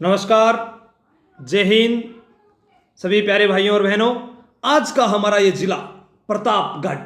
नमस्कार, जय हिंद सभी प्यारे भाइयों और बहनों। आज का हमारा ये जिला प्रतापगढ़,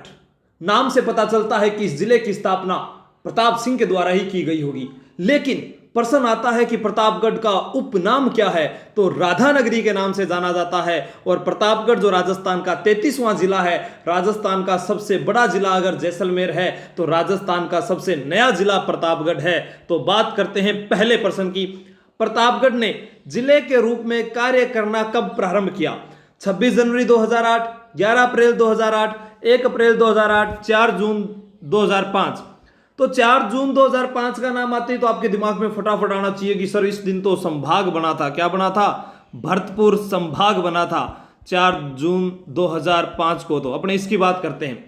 नाम से पता चलता है कि इस जिले की स्थापना प्रताप सिंह के द्वारा ही की गई होगी। लेकिन प्रश्न आता है कि प्रतापगढ़ का उपनाम क्या है, तो राधानगरी के नाम से जाना जाता है। और प्रतापगढ़ जो राजस्थान का 33वां जिला है, राजस्थान का सबसे बड़ा जिला अगर जैसलमेर है तो राजस्थान का सबसे नया जिला प्रतापगढ़ है। तो बात करते हैं पहले प्रश्न की। प्रतापगढ़ ने जिले के रूप में कार्य करना कब प्रारंभ किया? 26 जनवरी 2008, 11 अप्रैल 2008, 1 अप्रैल 2008, 4 जून 2005। तो 4 जून 2005 का नाम आते ही तो आपके दिमाग में फटाफट आना चाहिए कि सर इस दिन तो संभाग बना था। क्या बना था? भरतपुर संभाग बना था 4 जून 2005 को। तो अपने इसकी बात करते हैं।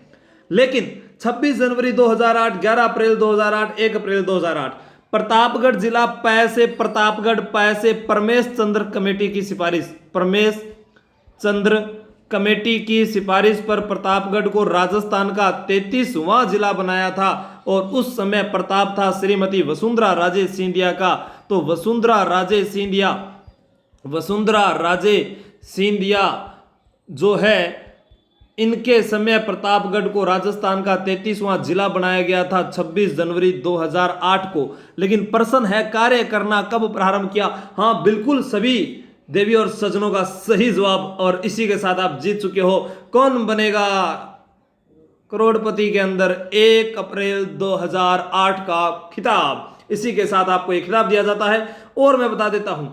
लेकिन 26 जनवरी 2008, 11 अप्रैल 2008, 1 अप्रैल 2008 प्रतापगढ़ जिला प्रतापगढ़ पैसे परमेश चंद्र कमेटी की सिफारिश, परमेश चंद्र कमेटी की सिफारिश पर प्रतापगढ़ को राजस्थान का 33वां जिला बनाया था। और उस समय प्रताप था श्रीमती वसुंधरा राजे सिंधिया का। तो वसुंधरा राजे सिंधिया जो है, इनके समय प्रतापगढ़ को राजस्थान का 33वां जिला बनाया गया था 26 जनवरी 2008 को। लेकिन प्रश्न है कार्य करना कब प्रारंभ किया? हाँ, बिल्कुल सभी देवी और सज्जनों का सही जवाब। और इसी के साथ आप जीत चुके हो। कौन बनेगा करोड़पति के अंदर 1 अप्रैल 2008 का खिताब? इसी के साथ आपको एक खिताब दिया जाता है। और मैं बता देता हूं,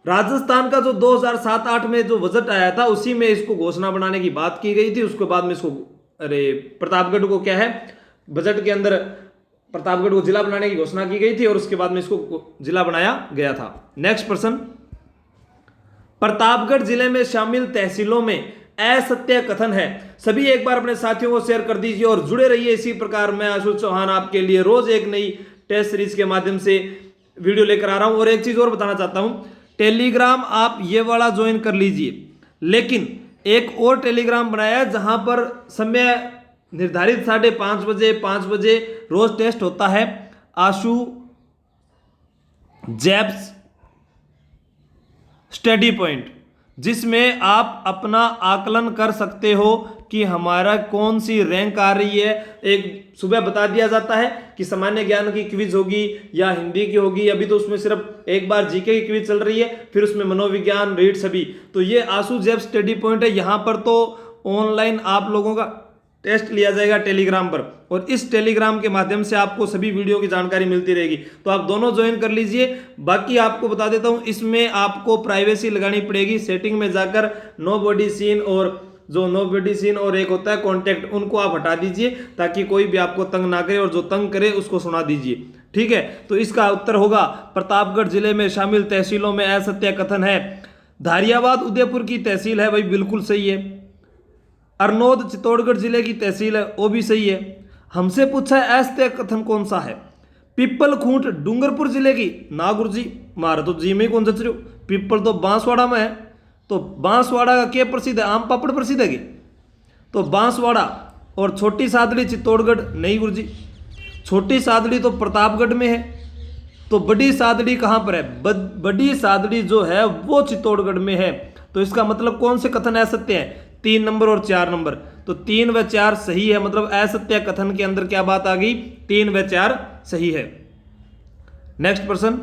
राजस्थान का जो 2007-8 में जो बजट आया था उसी में इसको घोषणा बनाने की बात की गई थी। उसके बाद में इसको प्रतापगढ़ को क्या है, बजट के अंदर प्रतापगढ़ को जिला बनाने की घोषणा की गई थी और उसके बाद में इसको जिला बनाया गया था। नेक्स्ट प्रश्न, प्रतापगढ़ जिले में शामिल तहसीलों में असत्य कथन है। सभी एक बार अपने साथियों को शेयर कर दीजिए और जुड़े रहिए इसी प्रकार। मैं आशुष चौहान आपके लिए रोज एक नई टेस्ट सीरीज के माध्यम से वीडियो लेकर आ रहा हूं। और एक चीज और बताना चाहता हूं, टेलीग्राम आप ये वाला ज्वाइन कर लीजिए, लेकिन एक और टेलीग्राम बनाया है जहां पर समय निर्धारित 5:30 बजे 5 बजे रोज टेस्ट होता है। आशु जैब्स स्टडी पॉइंट, जिसमें आप अपना आकलन कर सकते हो कि हमारा कौन सी रैंक आ रही है। एक सुबह बता दिया जाता है कि सामान्य ज्ञान की क्विज होगी या हिंदी की होगी। अभी तो उसमें सिर्फ एक बार जीके की क्विज चल रही है, फिर उसमें मनोविज्ञान, रीड सभी। तो ये आशु जैब स्टडी पॉइंट है। यहाँ पर तो ऑनलाइन आप लोगों का टेस्ट लिया जाएगा टेलीग्राम पर, और इस टेलीग्राम के माध्यम से आपको सभी वीडियो की जानकारी मिलती रहेगी। तो आप दोनों ज्वाइन कर लीजिए। बाकी आपको बता देता हूं, इसमें आपको प्राइवेसी लगानी पड़ेगी। सेटिंग में जाकर नो बॉडी सीन और एक होता है कॉन्टेक्ट, उनको आप हटा दीजिए ताकि कोई भी आपको तंग ना करे, और जो तंग करे उसको सुना दीजिए। ठीक है, तो इसका उत्तर होगा प्रतापगढ़ जिले में शामिल तहसीलों में असत्य कथन है। धारियाबाद उदयपुर की तहसील है, भाई बिल्कुल सही है। अरनोद चित्तौड़गढ़ जिले की तहसील है, वो भी सही है। हमसे पूछा है असत्य कथन कौन सा है? पिपल खूंट डूंगरपुर जिले की। ना गुरु जी, मारा तो जी में कौन जच रहे हो। पिपल तो बांसवाड़ा में है, तो बांसवाड़ा का क्या प्रसिद्ध है? आम पापड़ प्रसिद्ध है कि? तो बांसवाड़ा। और छोटी सादड़ी चित्तौड़गढ़, नहीं गुरु जी, छोटी सादड़ी तो प्रतापगढ़ में है। तो बड़ी सादड़ी कहां पर है? बड़ी सादड़ी जो है वो चित्तौड़गढ़ में है। तो इसका मतलब कौन से कथन असत्य है? 3 नंबर और 4 नंबर। तो 3 व 4 सही है, मतलब असत्य कथन के अंदर क्या बात आ गई? 3 व 4 सही है। नेक्स्ट प्रश्न,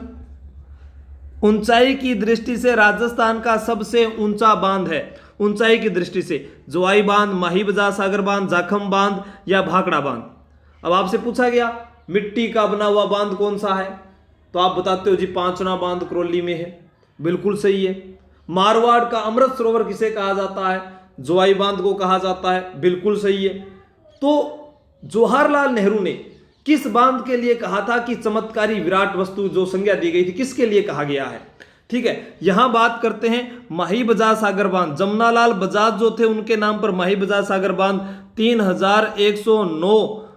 ऊंचाई की दृष्टि से राजस्थान का सबसे ऊंचा बांध है। ऊंचाई की दृष्टि से जोआई बांध, माही बजार सागर बांध, जाखम बांध या भाखड़ा बांध। अब आपसे पूछा गया मिट्टी का बना हुआ बांध कौन सा है, तो आप बताते हो जी पांचना बांध करौली में है, बिल्कुल सही है। मारवाड़ का अमृत सरोवर किसे कहा जाता है? जोआई बांध को कहा जाता है, बिल्कुल सही है। तो जवाहरलाल नेहरू ने किस बांध के लिए कहा था कि चमत्कारी विराट वस्तु, जो संज्ञा दी गई थी, किसके लिए कहा गया है? ठीक है, यहां बात करते हैं माही बजाज सागर बांध। जमनालाल बजाज जो थे उनके नाम पर माही बजाज सागर बांध 3109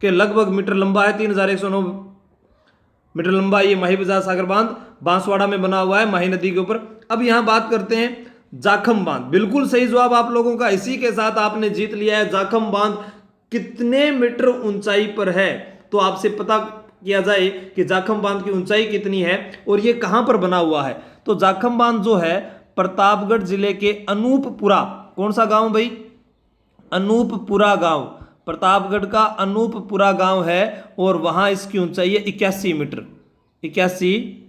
के लगभग मीटर लंबा है। 3109 मीटर लंबा ये माही बजाज सागर बांध बांसवाड़ा में बना हुआ है, माही नदी के ऊपर। अब यहां बात करते हैं जाखम बांध, बिल्कुल सही जवाब आप लोगों का। इसी के साथ आपने जीत लिया है। जाखम बांध कितने मीटर ऊंचाई पर है? तो आपसे पता किया जाए कि जाखम बांध की ऊंचाई कितनी है और ये कहां पर बना हुआ है, तो जाखम बांध जो है प्रतापगढ़ जिले के अनूपपुरा, कौन सा गांव भाई, अनूपपुरा गांव, प्रतापगढ़ का अनूपपुरा गांव है और वहां इसकी ऊंचाई है 81 मीटर, 81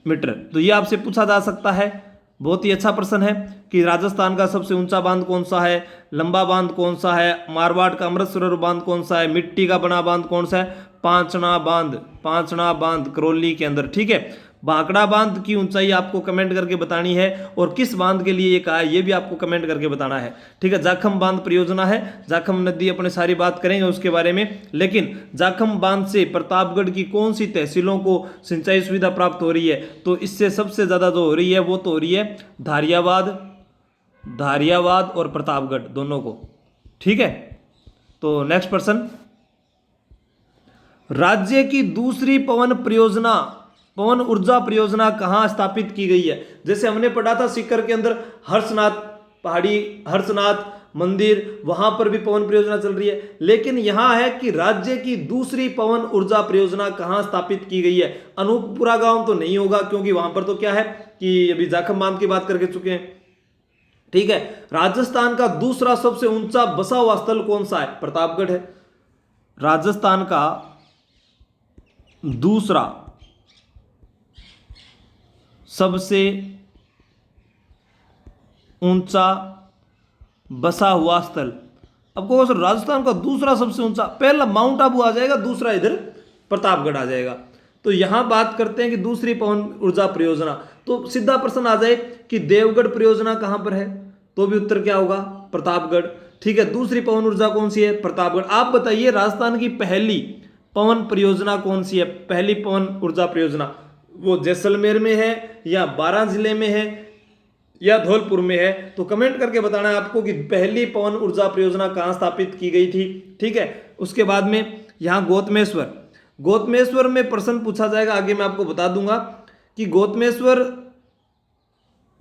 मीटर। तो ये आपसे पूछा जा सकता है, बहुत ही अच्छा प्रश्न है कि राजस्थान का सबसे ऊंचा बांध कौन सा है, लंबा बांध कौन सा है, मारवाड़ का अमृत सरोवर बांध कौन सा है, मिट्टी का बना बांध कौन सा है, पांचना बांध करौली के अंदर, ठीक है। भाखड़ा बांध की ऊंचाई आपको कमेंट करके बतानी है और किस बांध के लिए ये कहा है ये भी आपको कमेंट करके बताना है, ठीक है। जाखम बांध परियोजना है, जाखम नदी अपने सारी बात करेंगे उसके बारे में, लेकिन जाखम बांध से प्रतापगढ़ की कौन सी तहसीलों को सिंचाई सुविधा प्राप्त हो रही है, तो इससे सबसे ज्यादा जो हो रही है वो तो हो रही है धारियावाद और प्रतापगढ़ दोनों को, ठीक है। तो नेक्स्ट प्रश्न, राज्य की दूसरी पवन ऊर्जा परियोजना कहां स्थापित की गई है। जैसे हमने पढ़ा था सीकर के अंदर हर्षनाथ मंदिर, वहां पर भी पवन परियोजना चल रही है, लेकिन यहां है कि राज्य की दूसरी पवन ऊर्जा परियोजना कहां स्थापित की गई है। अनूपपुरा गांव तो नहीं होगा क्योंकि वहां पर तो क्या है कि अभी जाखम बांध की बात करके चुके हैं, ठीक है। राजस्थान का दूसरा सबसे ऊंचा बसा हुआ स्थल कौन सा है, प्रतापगढ़ है। राजस्थान का दूसरा सबसे ऊंचा बसा हुआ स्थल, आपको राजस्थान का दूसरा सबसे ऊंचा, पहला माउंट आबू आ जाएगा, दूसरा इधर प्रतापगढ़ आ जाएगा। तो यहां बात करते हैं कि दूसरी पवन ऊर्जा परियोजना, तो सीधा प्रश्न आ जाए कि देवगढ़ परियोजना कहां पर है, तो भी उत्तर क्या होगा, प्रतापगढ़, ठीक है। दूसरी पवन ऊर्जा कौन सी है, प्रतापगढ़। आप बताइए राजस्थान की पहली पवन परियोजना कौन सी है, पहली पवन ऊर्जा परियोजना, वो जैसलमेर में है या बारां जिले में है या धौलपुर में है, तो कमेंट करके बताना है आपको कि पहली पवन ऊर्जा परियोजना कहां स्थापित की गई थी, ठीक है। उसके बाद में यहां गौतमेश्वर में प्रश्न पूछा जाएगा, आगे मैं आपको बता दूंगा कि गौतमेश्वर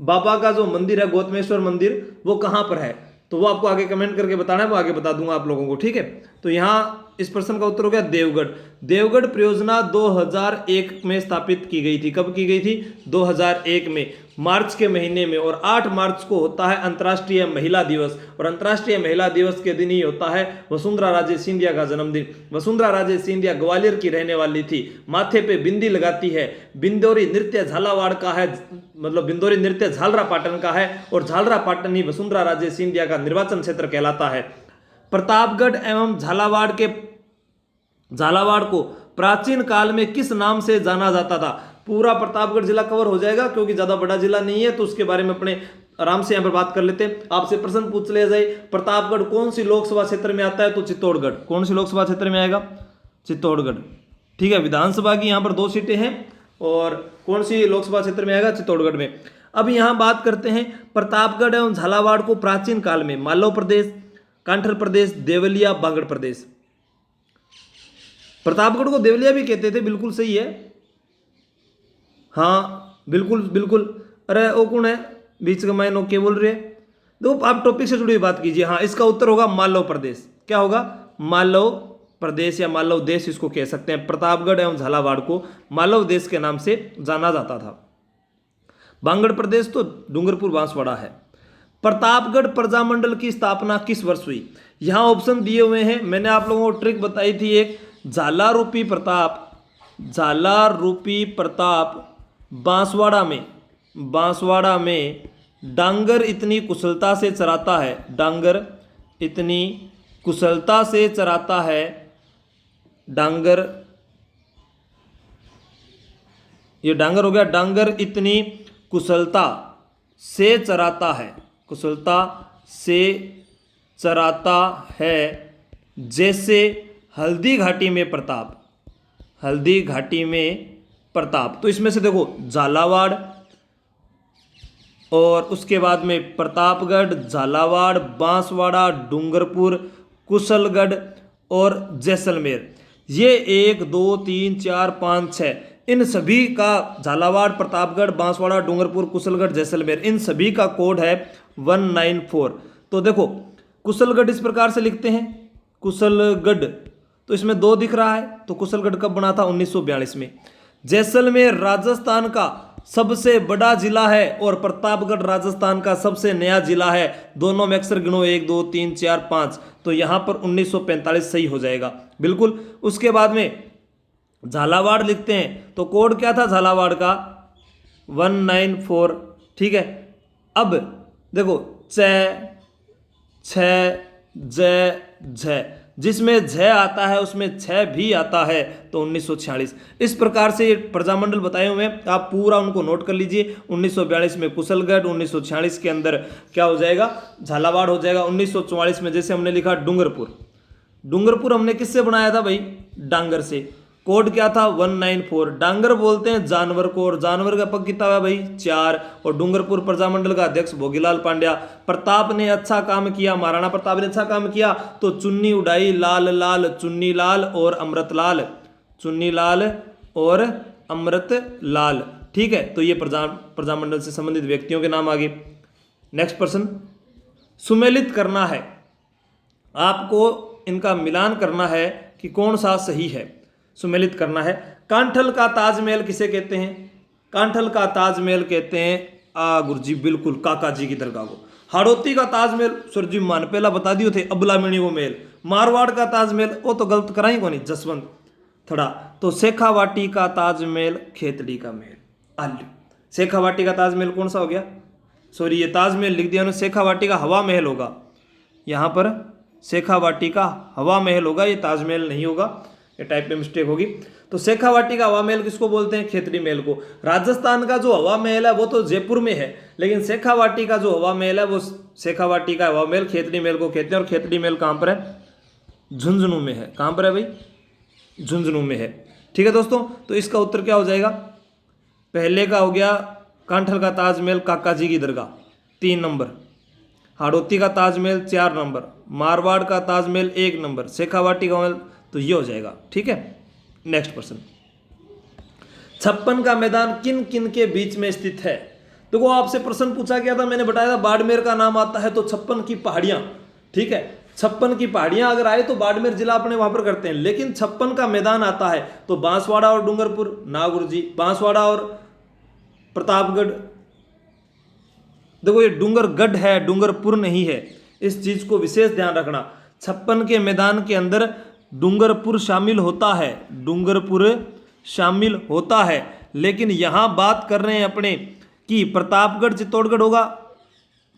बाबा का जो मंदिर है, गौतमेश्वर मंदिर, वो कहां पर है, तो वो आपको आगे कमेंट करके बताना है, वो आगे बता दूंगा आप लोगों को, ठीक है। तो यहां इस प्रश्न का उत्तर हो गया देवगढ़ परियोजना 2001 में स्थापित की गई थी। कब की गई थी, 2001 में, मार्च के महीने में, और 8 मार्च को होता है अंतर्राष्ट्रीय महिला दिवस, और अंतर्राष्ट्रीय महिला दिवस के दिन ही होता है वसुंधरा राजे सिंधिया का जन्मदिन। वसुंधरा राजे सिंधिया ग्वालियर की रहने वाली थी, माथे पे बिंदी लगाती है, बिंदोरी नृत्य झालावाड़ का है, मतलब बिंदोरी नृत्य झालरापाटन का है, और झालरापाटन ही वसुंधरा राजे सिंधिया का निर्वाचन क्षेत्र कहलाता है। प्रतापगढ़ एवं झालावाड़ को प्राचीन काल में किस नाम से जाना जाता था। पूरा प्रतापगढ़ जिला कवर हो जाएगा क्योंकि ज्यादा बड़ा जिला नहीं है, तो उसके बारे में अपने आराम से यहां पर बात कर लेते हैं। आपसे प्रश्न पूछ लिया जाए प्रतापगढ़ कौन सी लोकसभा क्षेत्र में आता है, तो चित्तौड़गढ़। कौन सी लोकसभा क्षेत्र में आएगा, चित्तौड़गढ़, ठीक है। विधानसभा की यहां पर 2 सीटें हैं, और कौन सी लोकसभा क्षेत्र में आएगा, चित्तौड़गढ़ में। अब यहां बात करते हैं प्रतापगढ़ एवं झालावाड़ को प्राचीन काल में मालव प्रदेश, कांठल प्रदेश, देवलिया, बांगड़ प्रदेश। प्रतापगढ़ को देवलिया भी कहते थे, बिल्कुल सही है, हाँ बिल्कुल। अरे वो कौन है बीच का मैन, ओके बोल रहे हैं, देखो आप टॉपिक से जुड़ी हुई बात कीजिए। हाँ, इसका उत्तर होगा मालव प्रदेश। क्या होगा, मालव प्रदेश या मालव देश इसको कह सकते हैं। प्रतापगढ़ एवं झालावाड़ को मालव देश के नाम से जाना जाता था। बांगड़ प्रदेश तो डूंगरपुर बांसवाड़ा है। प्रतापगढ़ प्रजामंडल की स्थापना किस वर्ष हुई। यहां ऑप्शन दिए हुए हैं, मैंने आप लोगों को ट्रिक बताई थी एक, झाला रूपी प्रताप बांसवाड़ा में डांगर इतनी कुशलता से चराता है, ये डांगर हो गया, डांगर इतनी कुशलता से चराता है जैसे हल्दी घाटी में प्रताप। तो इसमें से देखो झालावाड़ और उसके बाद में प्रतापगढ़, झालावाड़, बांसवाड़ा, डूंगरपुर, कुशलगढ़ और जैसलमेर, ये 1 2 3 4 5 6, इन सभी का झालावाड़, प्रतापगढ़, बांसवाड़ा, डूंगरपुर, कुशलगढ़, जैसलमेर, इन सभी का कोड है 194। तो देखो कुशलगढ़ इस प्रकार से लिखते हैं, कुशलगढ़ तो इसमें 2 दिख रहा है। तो कुशलगढ़ कब बना था? 1942 में। जैसलमेर राजस्थान का सबसे बड़ा जिला है और प्रतापगढ़ राजस्थान का सबसे नया जिला है। दोनों में अक्षर गिनो 1 2 3 4 5, तो यहां पर 1945 सही हो जाएगा बिल्कुल। उसके बाद में झालावाड़ लिखते हैं, तो कोड क्या था झालावाड़ का? 194। ठीक है, अब देखो च छ ज झ, जिसमें झ आता है उसमें छ भी आता है, तो 1946। इस प्रकार से ये प्रजामंडल बताए हुए हैं, आप पूरा उनको नोट कर लीजिए। 1942 में कुशलगढ़, 1946 के अंदर क्या हो जाएगा? झालावाड़ हो जाएगा। 1944 में जैसे हमने लिखा डूंगरपुर, डूंगरपुर हमने किससे बनाया था भाई? डांगर से। कोड क्या था? 194। डांगर बोलते हैं जानवर को, और जानवर का पग कितना हुआ भाई? 4। और डूंगरपुर प्रजामंडल का अध्यक्ष भोगीलाल पांड्या। प्रताप ने अच्छा काम किया, महाराणा प्रताप ने अच्छा काम किया, तो चुन्नी उड़ाई लाल लाल, चुन्नी लाल और अमृत लाल, चुन्नी लाल और अमृत लाल। ठीक है, तो ये प्रजामंडल से संबंधित व्यक्तियों के नाम आगे। नेक्स्ट प्रश्न, सुमेलित करना है, आपको इनका मिलान करना है कि कौन सा सही है, सुमेलित करना है। कांठल का ताजमहल किसे कहते हैं? कांठल का ताजमहल कहते हैं गुरुजी बिल्कुल काका जी की दरगाह को। हाड़ौती का ताजमहल सर जी मान पहला बता दियो थे, अबला मिणी वो महल। मारवाड़ का ताजमहल वो तो गलत कराई को नहीं, जसवंत थड़ा। तो शेखावाटी का ताजमहल खेतड़ी का महल, आलू। शेखावाटी का ताजमहल कौन सा हो गया? सॉरी ये ताजमहल लिख दिया उन्होंने, शेखावाटी का हवा महल होगा। यहाँ पर शेखावाटी का हवा महल होगा, ये ताजमहल नहीं होगा, ये टाइप में मिस्टेक होगी। तो शेखावाटी का हवा महल किसको बोलते हैं? खेतड़ी महल को। राजस्थान का जो हवा महल है वो तो जयपुर में है, लेकिन शेखावाटी का जो हवा महल है वो शेखावाटी का हवा महल खेतड़ी महल को कहते हैं। और खेतड़ी महल कहाँ पर है? झुंझुनू में है। कहाँ पर है भाई? झुंझुनू में है। ठीक है दोस्तों, तो इसका उत्तर क्या हो जाएगा? पहले का हो गया कांठल का ताजमहल काका जी की दरगाह 3 नंबर, हाड़ौती का ताजमहल 4 नंबर, मारवाड़ का ताजमहल 1 नंबर, शेखावाटी का महल, तो ये हो जाएगा। ठीक है, नेक्स्ट प्रश्न, 56 का मैदान किन किन के बीच में स्थित है? देखो आपसे प्रश्न पूछा गया था, मैंने बताया था बाड़मेर का नाम आता है तो 56 की पहाड़ियां। ठीक है, 56 की पहाड़ियां अगर आए तो बाड़मेर जिला अपने वहां पर करते हैं, लेकिन 56 का मैदान आता है तो बांसवाड़ा और डूंगरपुर, नागुर जी, बांसवाड़ा और प्रतापगढ़। देखो ये डूंगरगढ़ है, डूंगरपुर नहीं है, इस चीज को विशेष ध्यान रखना। 56 के मैदान के अंदर डूंगरपुर शामिल होता है, डूंगरपुर शामिल होता है, लेकिन यहां बात कर रहे हैं अपने कि प्रतापगढ़ चित्तौड़गढ़ होगा,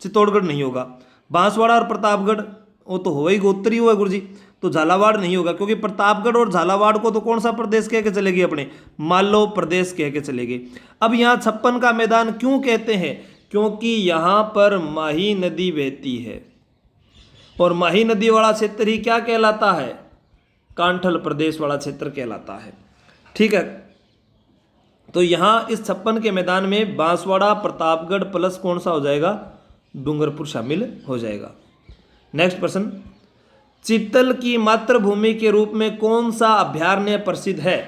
चित्तौड़गढ़ नहीं होगा। बांसवाड़ा और प्रतापगढ़ वो तो हो ही गोत्री हुआ गुरुजी, तो झालावाड़ नहीं होगा, क्योंकि प्रतापगढ़ और झालावाड़ को तो कौन सा प्रदेश कह के चलेगी? अपने मालव प्रदेश कह के चलेगी। अब यहाँ 56 का मैदान क्यों कहते हैं? क्योंकि यहाँ पर माही नदी बहती है, और माही नदी वाला क्षेत्र ही क्या कहलाता है? कांठल प्रदेश वाला क्षेत्र कहलाता है। ठीक है, तो यहाँ इस 56 के मैदान में बांसवाड़ा, प्रतापगढ़ प्लस कौन सा हो जाएगा? डूंगरपुर शामिल हो जाएगा। नेक्स्ट प्रश्न, चित्तल की मातृभूमि के रूप में कौन सा अभयारण्य प्रसिद्ध है?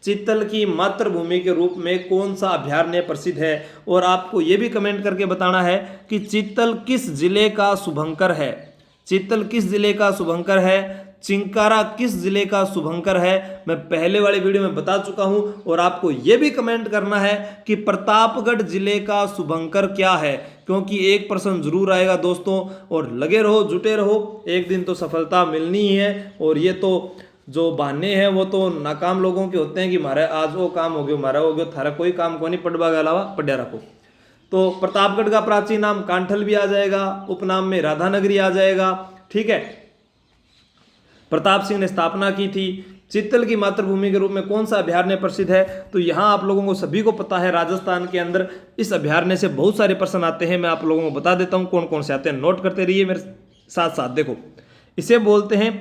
चित्तल की मातृभूमि के रूप में कौन सा अभयारण्य प्रसिद्ध है? और आपको यह भी कमेंट करके बताना है कि चित्तल किस जिले का शुभंकर है? चित्तल किस जिले का शुभंकर है? चिंकारा किस जिले का शुभंकर है? मैं पहले वाले वीडियो में बता चुका हूं, और आपको यह भी कमेंट करना है कि प्रतापगढ़ जिले का शुभंकर क्या है, क्योंकि एक प्रश्न जरूर आएगा दोस्तों। और लगे रहो, जुटे रहो, एक दिन तो सफलता मिलनी ही है। और ये तो जो बहाने हैं वो तो नाकाम लोगों के होते हैं कि हमारा आज वो काम हो गया, हमारा हो गया, थारा कोई काम को नहीं, पढ़वा के अलावा पढ़िया रखो। तो प्रतापगढ़ का प्राचीन नाम कांठल भी आ जाएगा, उपनाम में राधानगरी आ जाएगा। ठीक है, प्रताप सिंह ने स्थापना की थी। चित्तल की मातृभूमि के रूप में कौन सा अभयारण्य प्रसिद्ध है? तो यहाँ आप लोगों को सभी को पता है, राजस्थान के अंदर इस अभयारण्य से बहुत सारे प्रश्न आते हैं। मैं आप लोगों को बता देता हूँ कौन कौन से आते हैं, नोट करते रहिए मेरे साथ साथ। देखो, इसे बोलते हैं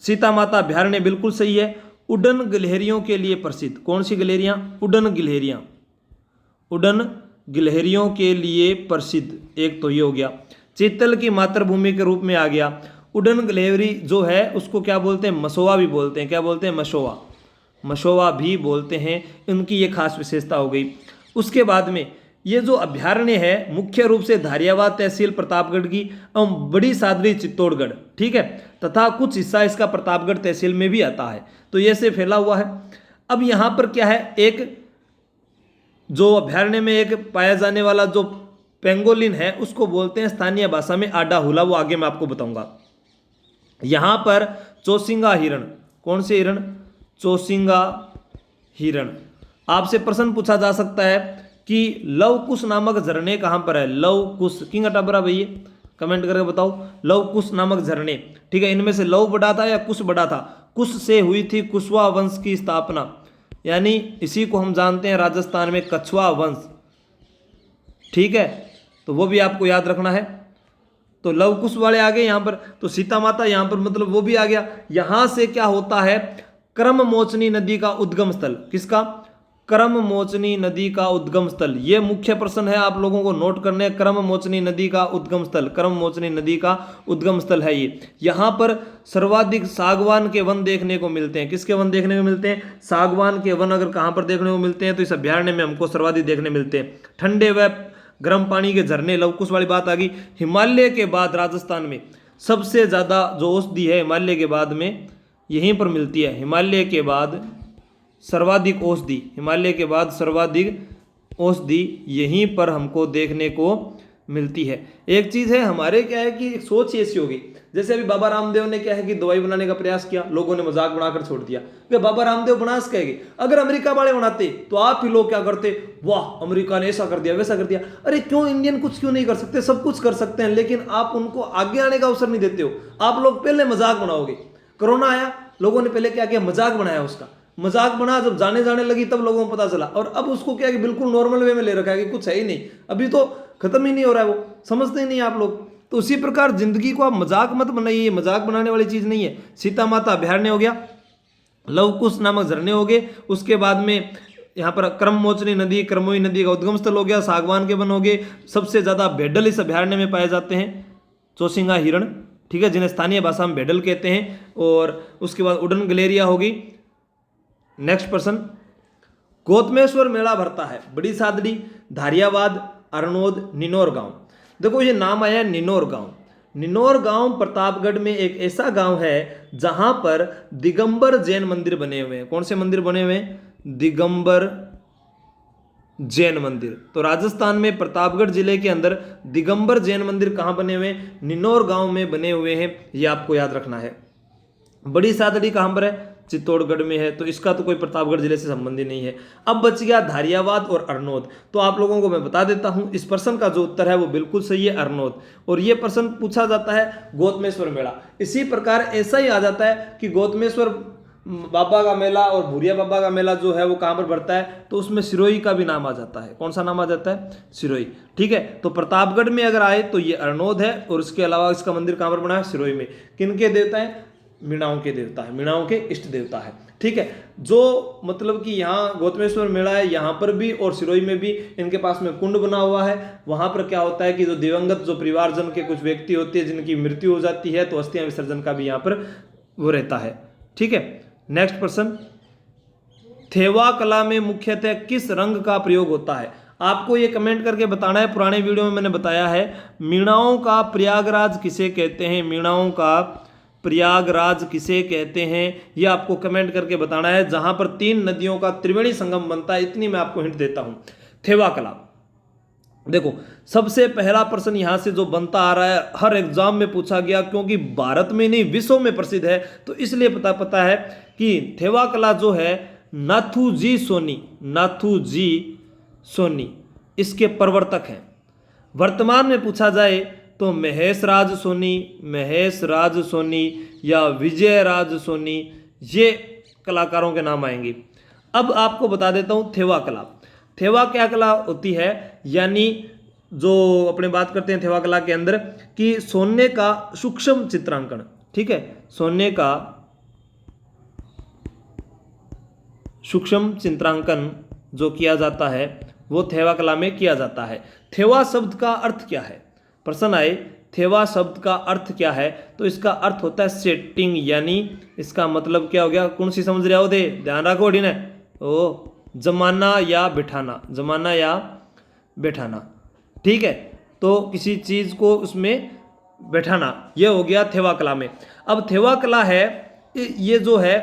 सीता माता अभयारण्य, बिल्कुल सही है। उड़न गिलहरियों के लिए प्रसिद्ध, कौन सी गिलहरियाँ? उड़न गिलहरियाँ, उड़न गिलहरियों के लिए प्रसिद्ध, एक तो ये हो गया। चित्तल की मातृभूमि के रूप में आ गया। उड़न गिलहरी जो है उसको क्या बोलते हैं? मसोवा भी बोलते हैं। क्या बोलते हैं? मशोवा, मशोवा भी बोलते हैं। इनकी ये खास विशेषता हो गई। उसके बाद में ये जो अभ्यारण्य है मुख्य रूप से धारियावाद तहसील प्रतापगढ़ की एवं बड़ी सादड़ी चित्तौड़गढ़, ठीक है, तथा कुछ हिस्सा इसका प्रतापगढ़ तहसील में भी आता है। तो ये से फैला हुआ है। अब यहाँ पर क्या है, एक जो अभ्यारण्य में एक पाया जाने वाला जो पेंगोलिन है उसको बोलते हैं स्थानीय भाषा में आडा हुला, वो आगे मैं आपको बताऊंगा। यहाँ पर चौसिंगा हिरण, कौन से हिरण, चौसिंगा हिरण। आपसे प्रश्न पूछा जा सकता है कि लवकुश नामक झरने कहाँ पर है, लवकुश, किंग अटाबरा भैया कमेंट करके बताओ, लवकुश नामक झरने, ठीक है, इनमें से लव बड़ा था या कुश बड़ा था, कुश से हुई थी कुशवा वंश की स्थापना, यानी इसी को हम जानते हैं राजस्थान में कछवा वंश, ठीक है, तो वो भी आपको याद रखना है। तो लवकुश वाले आ गए यहाँ पर, तो सीता माता यहाँ पर मतलब वो भी आ गया। यहाँ से क्या होता है, क्रममोचनी नदी का उद्गम स्थल, किसका, क्रममोचनी नदी का उद्गम स्थल, ये मुख्य प्रश्न है, आप लोगों को नोट करने, क्रममोचनी नदी का उद्गम स्थल, क्रममोचनी नदी का उद्गम स्थल है ये। यहाँ पर सर्वाधिक सागवान के वन देखने को मिलते हैं, किसके वन देखने को मिलते हैं, सागवान के वन अगर कहाँ पर देखने को मिलते हैं तो इस अभ्यारण्य में हमको सर्वाधिक देखने मिलते हैं। ठंडे व गर्म पानी के झरने, लवकुश वाली बात आ गई। हिमालय के बाद राजस्थान में सबसे ज़्यादा जो औषधि है हिमालय के बाद में यहीं पर मिलती है, हिमालय के बाद सर्वाधिक औषधि, हिमालय के बाद सर्वाधिक औषधि यहीं पर हमको देखने को मिलती है। एक चीज़ है हमारे क्या है कि सोच ऐसी होगी, जैसे अभी बाबा रामदेव ने क्या है कि दवाई बनाने का प्रयास किया, लोगों ने मजाक बनाकर छोड़ दिया कि बाबा रामदेव बनास कहेंगे, अगर अमेरिका वाले बनाते तो आप ही लोग क्या करते, वाह अमेरिका ने ऐसा कर दिया वैसा कर दिया। अरे क्यों इंडियन कुछ क्यों नहीं कर सकते, सब कुछ कर सकते हैं, लेकिन आप उनको आगे आने का अवसर नहीं देते हो। आप लोग पहले मजाक बनाओगे, कोरोना आया लोगों ने पहले क्या किया, मजाक बनाया, उसका मजाक बना, जब जाने लगी तब लोगों को पता चला, और अब उसको क्या कि बिल्कुल नॉर्मल वे में ले रखा है कि कुछ है ही नहीं, अभी तो खत्म ही नहीं हो रहा है, वो समझते ही नहीं आप लोग। तो उसी प्रकार जिंदगी को आप मजाक मत बनाइए, मजाक बनाने वाली चीज नहीं है। सीता माता अभ्यारण्य हो गया, लवकुश नामक झरने हो गए, उसके बाद में यहाँ पर क्रममोचनी नदी, क्रमोई नदी का उद्गम स्थल हो गया, सागवान के वन हो गए, सबसे ज्यादा भेडल इस अभ्यारण्य में पाए जाते हैं, चौसिंगा हिरण, ठीक है, जिन्हें स्थानीय भाषा में भेडल कहते हैं। और उसके बाद उड़न गलेरिया होगी। नेक्स्ट प्रश्न, गौतमेश्वर मेला भरता है बड़ी सादड़ी, धारियावाद, अरनोद, निनोर गांव। देखो ये नाम आया निनोर गांव। निनोर गांव प्रतापगढ़ में एक ऐसा गांव है जहां पर दिगंबर जैन मंदिर बने हुए हैं। कौन से मंदिर बने हुए हैं, दिगंबर जैन मंदिर। तो राजस्थान में प्रतापगढ़ जिले के अंदर दिगंबर जैन मंदिर कहां बने हुए हैं, निनोर गांव में बने हुए हैं, ये आपको याद रखना है। बड़ी सादड़ी कहां पर है, चित्तौड़गढ़ में है, तो इसका तो कोई प्रतापगढ़ जिले से संबंधी नहीं है। अब बच गया धारियावाद और अरनोद। तो आप लोगों को मैं बता देता हूं, इस प्रश्न का जो उत्तर है वो बिल्कुल सही है, अरनोद। और ये प्रश्न पूछा जाता है गौतमेश्वर मेला। इसी प्रकार ऐसा ही आ जाता है कि गौतमेश्वर बाबा का मेला और भूरिया बाबा का मेला जो है वो कहाँ पर बढ़ता है, तो उसमें सिरोही का भी नाम आ जाता है। कौन सा नाम आ जाता है, सिरोही, ठीक है। तो प्रतापगढ़ में अगर आए तो ये अरनोद है, और उसके अलावा इसका मंदिर कहाँ पर बना है, सिरोही में। किनके देवता है, मीणाओं के देवता है, मीणाओं के इष्ट देवता है, ठीक है। जो मतलब कि यहाँ गौतमेश्वर मेला है, यहाँ पर भी और सिरोही में भी इनके पास में कुंड बना हुआ है। वहां पर क्या होता है कि जो दिवंगत जो परिवारजन के कुछ व्यक्ति होते हैं जिनकी मृत्यु हो जाती है, तो अस्थियां विसर्जन का भी यहाँ पर वो रहता है, ठीक है। नेक्स्ट प्रश्न, थेवा कला में मुख्यतः किस रंग का प्रयोग होता है। आपको ये कमेंट करके बताना है। पुराने वीडियो में मैंने बताया है, मीणाओं का प्रयागराज किसे कहते हैं, मीणाओं का प्रयागराज किसे कहते हैं, ये आपको कमेंट करके बताना है। जहां पर 3 नदियों का त्रिवेणी संगम बनता है, इतनी मैं आपको हिंट देता हूं। थेवा कला, देखो सबसे पहला प्रश्न यहां से जो बनता आ रहा है, हर एग्जाम में पूछा गया, क्योंकि भारत में नहीं विश्व में प्रसिद्ध है, तो इसलिए पता है कि थेवा कला जो है नाथूजी सोनी, नाथूजी सोनी इसके प्रवर्तक हैं। वर्तमान में पूछा जाए तो महेश राज सोनी, महेश राज सोनी या विजय राज सोनी, ये कलाकारों के नाम आएंगे। अब आपको बता देता हूं थेवा कला। थेवा क्या कला होती है, यानी जो अपने बात करते हैं थेवा कला के अंदर कि सोने का सूक्ष्म चित्रांकन, ठीक है, सोने का सूक्ष्म चित्रांकन जो किया जाता है वो थेवा कला में किया जाता है। थेवा शब्द का अर्थ क्या है, प्रश्न आए थेवा शब्द का अर्थ क्या है, तो इसका अर्थ होता है सेटिंग, यानी इसका मतलब क्या हो गया, कौन सी समझ रहे हो, ध्यान रखो डी ने, ओ जमाना या बिठाना, जमाना या बैठाना, ठीक है। तो किसी चीज को उसमें बैठाना, ये हो गया थेवा कला में। अब थेवा कला है, ये जो है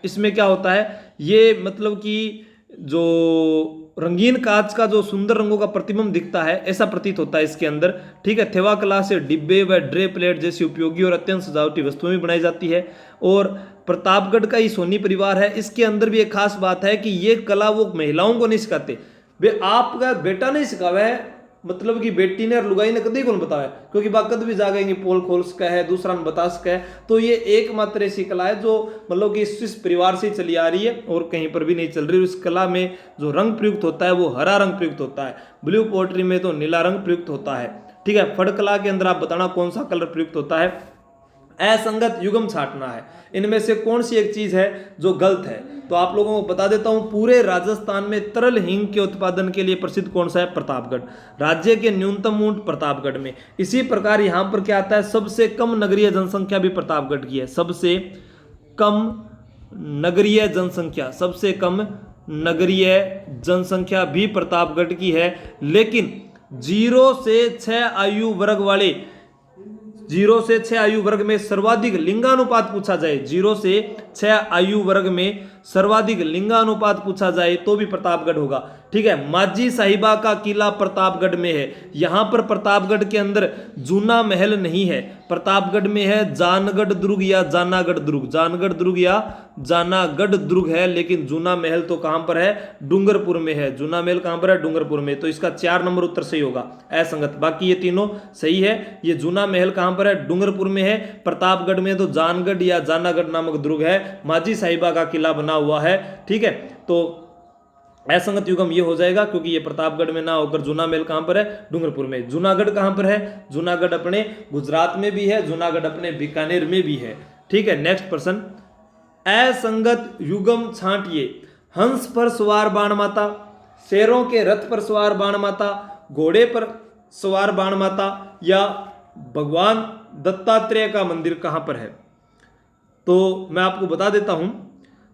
इसमें क्या होता है, ये मतलब कि जो रंगीन कांच का जो सुंदर रंगों का प्रतिबिंब दिखता है, ऐसा प्रतीत होता है इसके अंदर, ठीक है। थेवा कला से डिब्बे व ट्रे प्लेट जैसी उपयोगी और अत्यंत सजावटी वस्तुएं भी बनाई जाती है। और प्रतापगढ़ का ही सोनी परिवार है, इसके अंदर भी एक खास बात है कि ये कला वो महिलाओं को नहीं सिखाते, वे आपका बेटा नहीं सिखावा है, मतलब कि बेटी ने और लुगाई ने कभी कौन बताया, क्योंकि बा कद भी जागेंगे पोल खोल सका है, दूसरा ने बता सका है। तो ये एकमात्र ऐसी कला है जो मतलब कि इस परिवार से चली आ रही है और कहीं पर भी नहीं चल रही। उस कला में जो रंग प्रयुक्त होता है वो हरा रंग प्रयुक्त होता है, ब्लू पोट्री में तो नीला रंग प्रयुक्त होता है, ठीक है। फड़ कला के अंदर आप बताना कौन सा कलर प्रयुक्त होता है। असंगत युग्म छाटना है, इनमें से कौन सी एक चीज है जो गलत है। तो आप लोगों को बता देता हूं, पूरे राजस्थान में तरल हींग के उत्पादन के लिए प्रसिद्ध कौन सा है, प्रतापगढ़। राज्य के न्यूनतम ऊंट प्रतापगढ़ में। इसी प्रकार यहां पर क्या आता है, सबसे कम नगरीय जनसंख्या भी प्रतापगढ़ की है, सबसे कम नगरीय जनसंख्या, सबसे कम नगरीय जनसंख्या भी प्रतापगढ़ की है। लेकिन 0 से 6 आयु वर्ग वाले, 0 से 6 आयु वर्ग में सर्वाधिक लिंगानुपात पूछा जाए, 0 से 6 आयु वर्ग में सर्वाधिक लिंगानुपात पूछा जाए तो भी प्रतापगढ़ होगा, ठीक है। माझी साहिबा का किला प्रतापगढ़ में है। यहां पर प्रतापगढ़ के अंदर जूना महल नहीं है, प्रतापगढ़ में है जानगढ़ दुर्ग या जानागढ़ दुर्ग, जानगढ़ दुर्ग या जानागढ़ दुर्ग है। लेकिन जूना महल तो कहां पर है, डूंगरपुर में है। जूना महल कहां पर है, डूंगरपुर में। तो इसका 4 नंबर उत्तर सही होगा, असंगत। बाकी ये तीनों सही है। ये जूना महल कहां पर है, डूंगरपुर में है। प्रतापगढ़ में तो जानगढ़ या जानागढ़ नामक दुर्ग है, माझी साहिबा का किला बना हुआ है, ठीक है। तो असंगत युग्म ये हो जाएगा, क्योंकि ये प्रतापगढ़ में ना होकर जूना महल कहां पर है, डूंगरपुर में। जूनागढ़ कहां पर है, जूनागढ़ अपने गुजरात में भी है, जूनागढ़ अपने बीकानेर में भी है, ठीक है। नेक्स्ट प्रश्न, असंगत युग्म छांटिए। हंस पर सवार बाण माता, शेरों के रथ पर सवार बाण माता, घोड़े पर सवार बाण माता या भगवान दत्तात्रेय का मंदिर कहां पर है। तो मैं आपको बता देता हूं,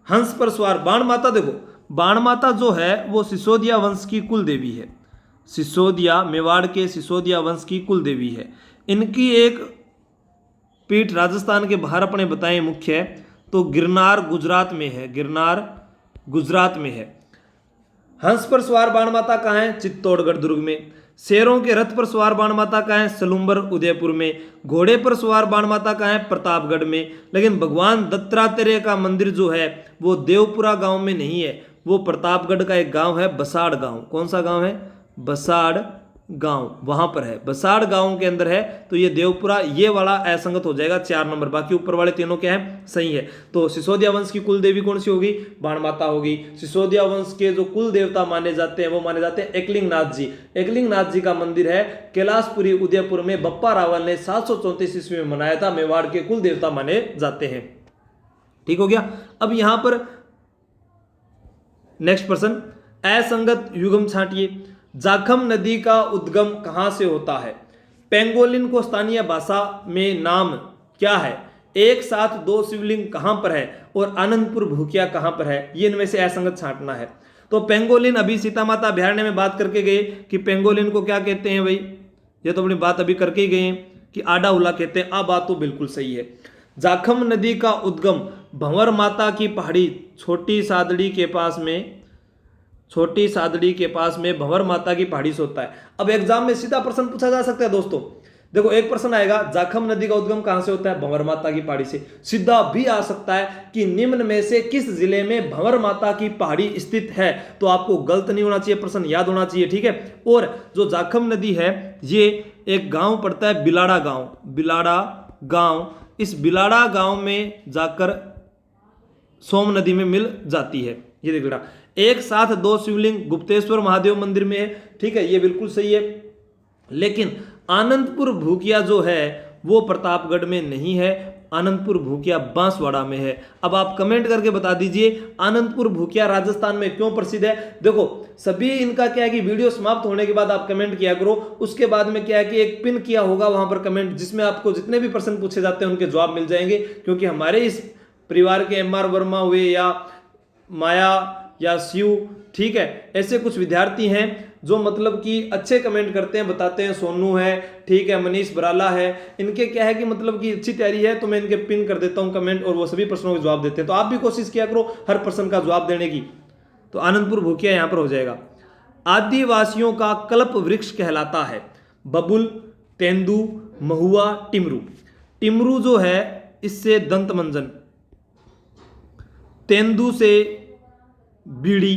हंस पर सवार बाण माता, देखो बाण माता जो है वो सिसोदिया वंश की कुल देवी है। सिसोदिया, मेवाड़ के सिसोदिया वंश की कुल देवी है। इनकी एक पीठ राजस्थान के बाहर अपने बताएं मुख्य है, तो गिरनार गुजरात में है, गिरनार गुजरात में है। हंस पर सवार बाण माता कहाँ है, चित्तौड़गढ़ दुर्ग में। शेरों के रथ पर सवार बाण माता कहाँ है, सलूम्बर उदयपुर में। घोड़े पर सवार बाण माता कहाँ है, प्रतापगढ़ में। लेकिन भगवान दत्तात्रेय का मंदिर जो है वो देवपुरा गांव में नहीं है, वो प्रतापगढ़ का एक गांव है, बसाड़ गांव। कौन सा गांव है, बसाड़ गांव, वहां पर है, बसाड़ गांव के अंदर है। तो ये देवपुरा, ये वाला असंगत हो जाएगा, 4 नंबर। बाकी ऊपर वाले तीनों क्या है, सही है। तो सिसोदिया वंश की कुल देवी कौन सी होगी, बाण माता होगी। सिसोदिया वंश के जो कुल देवता माने जाते हैं वो माने जाते हैं एकलिंग नाथ जी। एकलिंग नाथ जी का मंदिर है कैलाशपुरी उदयपुर में, बप्पा रावल ने 734 ईस्वी में मनाया था, मेवाड़ के कुल देवता माने जाते हैं, ठीक हो गया। अब यहां पर नेक्स्ट प्रश्न, असंगत युग्म छांटिए। जाखम नदी का उद्गम कहां से होता है। पेंगोलिन को स्थानीय भाषा में नाम क्या है। एक साथ 2 शिवलिंग कहां पर है और आनंदपुर भूकिया कहां पर है, ये इनमें से असंगत छांटना है। तो पेंगोलिन, अभी सीता माता अभयारण्य में बात करके गए कि पेंगोलिन को क्या कहते हैं भाई, ये तो अपनी बात अभी करके ही गए हैं कि आडा हुला कहते हैं। अब बात तो बिल्कुल सही है। जाखम नदी का उद्गम भंवर माता की पहाड़ी छोटी सादड़ी के पास में, छोटी सादड़ी के पास में भंवर माता की पहाड़ी से होता है। अब एग्जाम में सीधा प्रश्न पूछा जा सकता है दोस्तों, देखो एक प्रश्न आएगा, जाखम नदी का उद्गम कहां से होता है, भंवर माता की पहाड़ी से। सीधा भी आ सकता है कि निम्न में से किस जिले में भंवर माता की पहाड़ी स्थित है। तो आपको गलत नहीं होना चाहिए, प्रश्न याद होना चाहिए, ठीक है। और जो जाखम नदी है ये एक गांव पड़ता है बिलाड़ा गांव, बिलाड़ा गांव। इस बिलाड़ा गांव में जाकर सोम नदी में मिल जाती है। ये देख बेटा, एक साथ 2 शिवलिंग गुप्तेश्वर महादेव मंदिर में है, ठीक है, ये बिल्कुल सही है। लेकिन आनंदपुर भूकिया जो है वो प्रतापगढ़ में नहीं है, आनंदपुर भूकिया बांसवाड़ा में है। अब आप कमेंट करके बता दीजिए आनंदपुर भूकिया राजस्थान में क्यों प्रसिद्ध है। देखो सभी इनका क्या है कि वीडियो समाप्त होने के बाद आप कमेंट किया करो, उसके बाद में क्या है कि एक पिन किया होगा वहां पर कमेंट, जिसमें आपको जितने भी प्रश्न पूछे जाते हैं उनके जवाब मिल जाएंगे। क्योंकि हमारे इस परिवार के MR वर्मा हुए या माया या शिव, ठीक है, ऐसे कुछ विद्यार्थी हैं जो मतलब कि अच्छे कमेंट करते हैं, बताते हैं। सोनू है, ठीक है, मनीष बराला है, इनके क्या है कि मतलब कि अच्छी तैयारी है, तो मैं इनके पिन कर देता हूं कमेंट और वो सभी प्रश्नों के जवाब देते हैं। तो आप भी कोशिश किया करो हर प्रश्न का जवाब देने की। तो आनंदपुर भूकिया यहां पर हो जाएगा। आदिवासियों का कल्प वृक्ष कहलाता है बबुल, तेंदू, महुआ, टिमरू। टिमरू जो है इससे दंत मंजन, तेंदू से बीड़ी,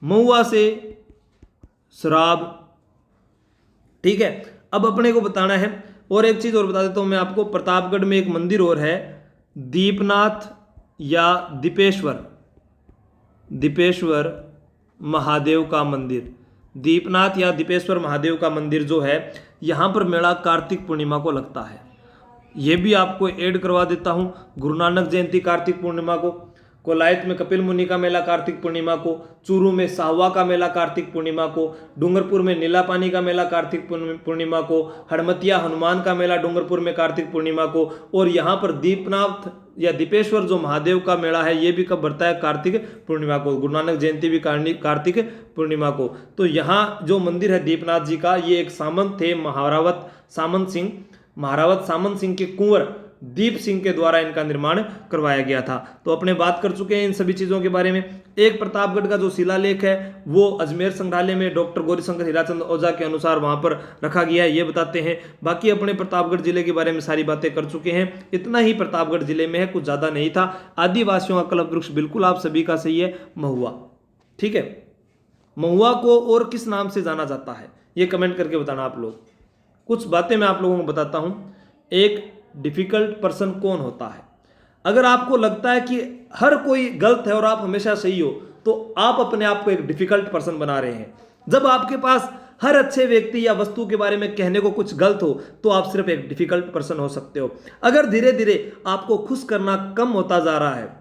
महुआ से शराब, ठीक है। अब अपने को बताना है, और एक चीज और बता देता हूं मैं आपको, प्रतापगढ़ में एक मंदिर और है, दीपनाथ या दीपेश्वर महादेव का मंदिर। दीपनाथ या दीपेश्वर महादेव का मंदिर जो है, यहां पर मेला कार्तिक पूर्णिमा को लगता है। यह भी आपको ऐड करवा देता हूं। गुरु नानक जयंती कार्तिक पूर्णिमा को, कोलायत में कपिल मुनि का मेला कार्तिक पूर्णिमा को, चूरू में साहवा का मेला कार्तिक पूर्णिमा को, डूंगरपुर में नीला पानी का मेला कार्तिक पूर्णिमा को, हड़मतिया हनुमान का मेला डूंगरपुर में कार्तिक पूर्णिमा को, और यहाँ पर दीपनाथ या दीपेश्वर जो महादेव का मेला है ये भी कब बढ़ता है, कार्तिक पूर्णिमा को। गुरु नानक जयंती भी कार्तिक पूर्णिमा को। तो यहाँ जो मंदिर है दीपनाथ जी का, ये एक सामंत थे, महारावत सामंत सिंह के कुंवर दीप सिंह के द्वारा इनका निर्माण करवाया गया था। तो अपने बात कर चुके हैं इन सभी चीजों के बारे में। एक प्रतापगढ़ का जो शिलालेख है वो अजमेर संग्रहालय में डॉक्टर गौरीशंकर हीराचंद ओझा के अनुसार वहां पर रखा गया है, ये बताते हैं। बाकी अपने प्रतापगढ़ जिले के बारे में सारी बातें कर चुके हैं। इतना ही प्रतापगढ़ जिले में है, कुछ ज्यादा नहीं था। आदिवासियों का कल्प वृक्ष बिल्कुल आप सभी का सही है, महुआ, ठीक है। महुआ को और किस नाम से जाना जाता है ये कमेंट करके बताना आप लोग। कुछ बातें मैं आप लोगों को बताता हूं। एक डिफिकल्ट पर्सन कौन होता है? अगर आपको लगता है कि हर कोई गलत है और आप हमेशा सही हो, तो आप अपने आप को एक डिफिकल्ट पर्सन बना रहे हैं। जब आपके पास हर अच्छे व्यक्ति या वस्तु के बारे में कहने को कुछ गलत हो, तो आप सिर्फ एक डिफिकल्ट पर्सन हो सकते हो। अगर धीरे धीरे आपको खुश करना कम होता जा रहा है,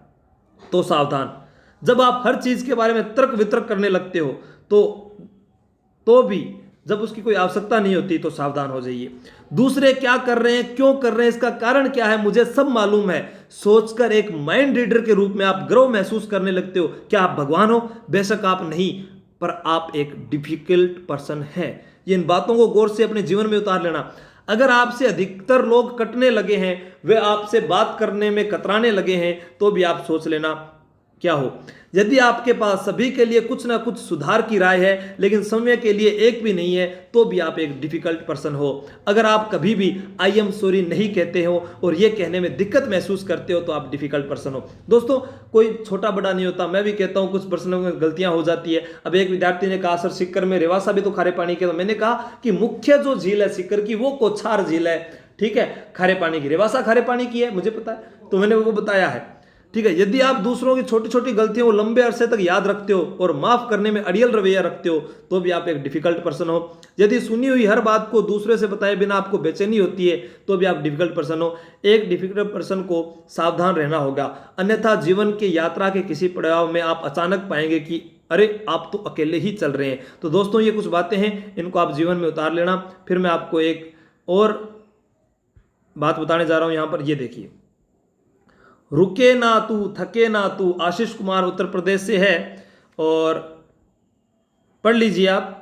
तो सावधान। जब आप हर चीज के बारे में तर्क वितर्क करने लगते हो, तो भी जब उसकी कोई आवश्यकता नहीं होती, तो सावधान हो जाइए। दूसरे क्या कर रहे हैं, क्यों कर रहे हैं, इसका कारण क्या है, मुझे सब मालूम है, सोचकर एक माइंड रीडर के रूप में आप गर्व महसूस करने लगते हो। क्या आप भगवान हो? बेशक आप नहीं, पर आप एक डिफिकल्ट पर्सन हैं। ये इन बातों को गौर से अपने जीवन में उतार लेना। अगर आपसे अधिकतर लोग कटने लगे हैं, वे आपसे बात करने में कतराने लगे हैं, तो भी आप सोच लेना क्या हो। यदि आपके पास सभी के लिए कुछ ना कुछ सुधार की राय है, लेकिन समय के लिए एक भी नहीं है, तो भी आप एक डिफिकल्ट पर्सन हो। अगर आप कभी भी आई एम सॉरी नहीं कहते हो और ये कहने में दिक्कत महसूस करते हो, तो आप डिफिकल्ट पर्सन हो। दोस्तों, कोई छोटा बड़ा नहीं होता। मैं भी कहता हूं कुछ पर्सनों में गलतियां हो जाती है। अब एक विद्यार्थी ने कहा सर सिक्कर में रेवासा भी तो खारे पानी के, तो मैंने कहा कि मुख्य जो झील है सिक्कर की वो कोछार झील है, ठीक है, खारे पानी की। रेवासा खारे पानी की है, मुझे पता है, तो मैंने वो बताया है, ठीक है। यदि आप दूसरों की छोटी छोटी गलतियों को लंबे अरसे तक याद रखते हो और माफ करने में अड़ियल रवैया रखते हो, तो भी आप एक डिफिकल्ट पर्सन हो। यदि सुनी हुई हर बात को दूसरे से बताए बिना आपको बेचैनी होती है, तो भी आप डिफिकल्ट पर्सन हो। एक डिफिकल्ट पर्सन को सावधान रहना होगा, अन्यथा जीवन की यात्रा के किसी पड़ाव में आप अचानक पाएंगे कि अरे आप तो अकेले ही चल रहे हैं। तो दोस्तों, ये कुछ बातें हैं, इनको आप जीवन में उतार लेना। फिर मैं आपको एक और बात बताने जा रहा हूं। यहां पर ये देखिए, रुके ना तू थके ना तू, आशीष कुमार उत्तर प्रदेश से है, और पढ़ लीजिए आप।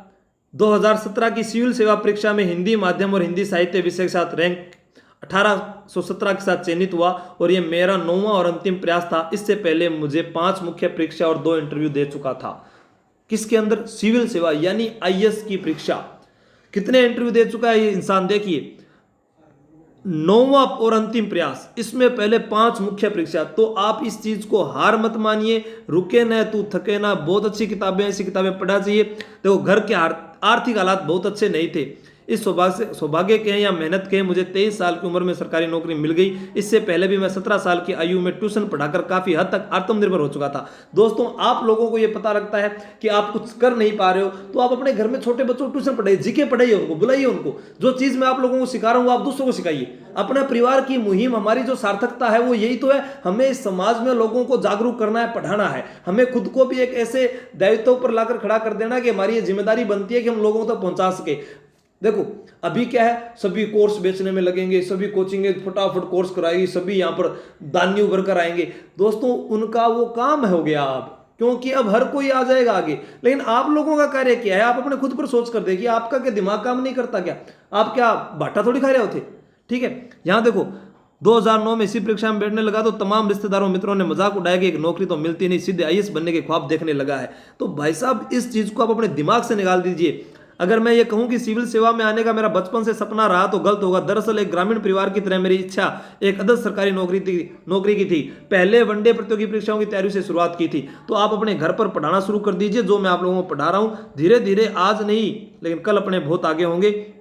2017 की सिविल सेवा परीक्षा में हिंदी माध्यम और हिंदी साहित्य विषय के साथ रैंक 1817 के साथ चयनित हुआ, और यह मेरा 9वां और अंतिम प्रयास था। इससे पहले मुझे 5 मुख्य परीक्षा और 2 इंटरव्यू दे चुका था। किसके अंदर? सिविल सेवा यानी आईएएस की परीक्षा। कितने इंटरव्यू दे चुका है ये इंसान, देखिए, 9वां और अंतिम प्रयास, इसमें पहले 5 मुख्य परीक्षा। तो आप इस चीज को हार मत मानिए। रुके ना तू थके ना, बहुत अच्छी किताबें, ऐसी किताबें पढ़ना चाहिए। देखो, घर के आर्थिक हालात बहुत अच्छे नहीं थे। इस सौभाग्य के हैं या मेहनत के हैं, मुझे 23 साल की उम्र में सरकारी नौकरी मिल गई। इससे पहले भी मैं 17 साल की आयु में ट्यूशन पढ़ाकर काफी हद तक आत्मनिर्भर हो चुका था। दोस्तों, आप लोगों को यह पता लगता है कि आप कुछ कर नहीं पा रहे हो, तो आप अपने घर में छोटे बच्चों को ट्यूशन पढ़ाइए, जीके पढ़ाइए, उनको बुलाइए। उनको जो चीज मैं आप लोगों को सिखा रहा हूं, आप दूसरों को सिखाइए। अपना परिवार की मुहिम, हमारी जो सार्थकता है वो यही तो है। हमें इस समाज में लोगों को जागरूक करना है, पढ़ाना है। हमें खुद को भी एक ऐसे दायित्व पर लाकर खड़ा कर देना कि हमारी ये जिम्मेदारी बनती है कि हम लोगों तक पहुंचा सके। देखो अभी क्या है, सभी कोर्स बेचने में लगेंगे, सभी कोचिंग फटाफट कोर्स कराएगी, सभी यहाँ पर दानी उभर कर आएंगे। दोस्तों उनका वो काम हो गया अब, क्योंकि अब हर कोई आ जाएगा आगे। लेकिन आप लोगों का कार्य क्या है, आप अपने खुद पर सोच कर देखिए, आपका क्या दिमाग काम नहीं करता क्या? आप क्या बाटा थोड़ी खा रहे होते? ठीक है, यहां देखो 2009 में इसी परीक्षा में बैठने लगा तो तमाम रिश्तेदारों मित्रों ने मजाक उड़ाया कि एक नौकरी तो मिलती नहीं, सीधे आईएएस बनने के ख्वाब देखने लगा है। तो भाई साहब इस चीज को आप अपने दिमाग से निकाल दीजिए। अगर मैं ये कहूं कि सिविल सेवा में आने का मेरा बचपन से सपना रहा तो गलत होगा। दरअसल एक ग्रामीण परिवार की तरह मेरी इच्छा एक आदर्श सरकारी नौकरी की थी। पहले वनडे प्रतियोगी परीक्षाओं की तैयारी से शुरुआत की थी। तो आप अपने घर पर पढ़ाना शुरू कर दीजिए, जो मैं आप लोगों को पढ़ा रहा हूं। धीरे धीरे, आज नहीं लेकिन कल अपने बहुत आगे होंगे।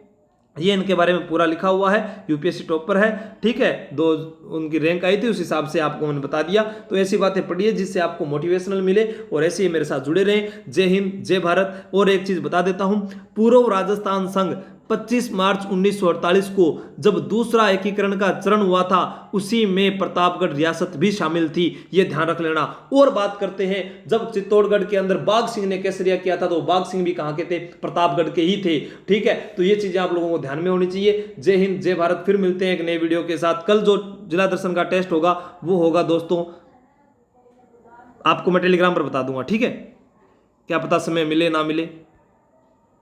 ये इनके बारे में पूरा लिखा हुआ है, यूपीएससी टॉपर है। ठीक है, दो उनकी रैंक आई थी, उस हिसाब से आपको मैंने बता दिया। तो ऐसी बातें पढ़िए जिससे आपको मोटिवेशनल मिले, और ऐसे ही मेरे साथ जुड़े रहें। जय हिंद, जय भारत। और एक चीज बता देता हूं, पूर्व राजस्थान संघ 25 मार्च 1948 को जब दूसरा एकीकरण का चरण हुआ था, उसी में प्रतापगढ़ रियासत भी शामिल थी, ये ध्यान रख लेना। और बात करते हैं, जब चित्तौड़गढ़ के अंदर बाघ सिंह ने केसरिया किया था तो बाघ सिंह भी कहां के थे? प्रतापगढ़ के ही थे। ठीक है, तो ये चीजें आप लोगों को ध्यान में होनी चाहिए। जय हिंद, जय भारत। फिर मिलते हैं एक नए वीडियो के साथ। कल जो जिला दर्शन का टेस्ट होगा वो होगा दोस्तों, आपको मैं टेलीग्राम पर बता दूंगा। ठीक है, क्या पता समय मिले ना मिले।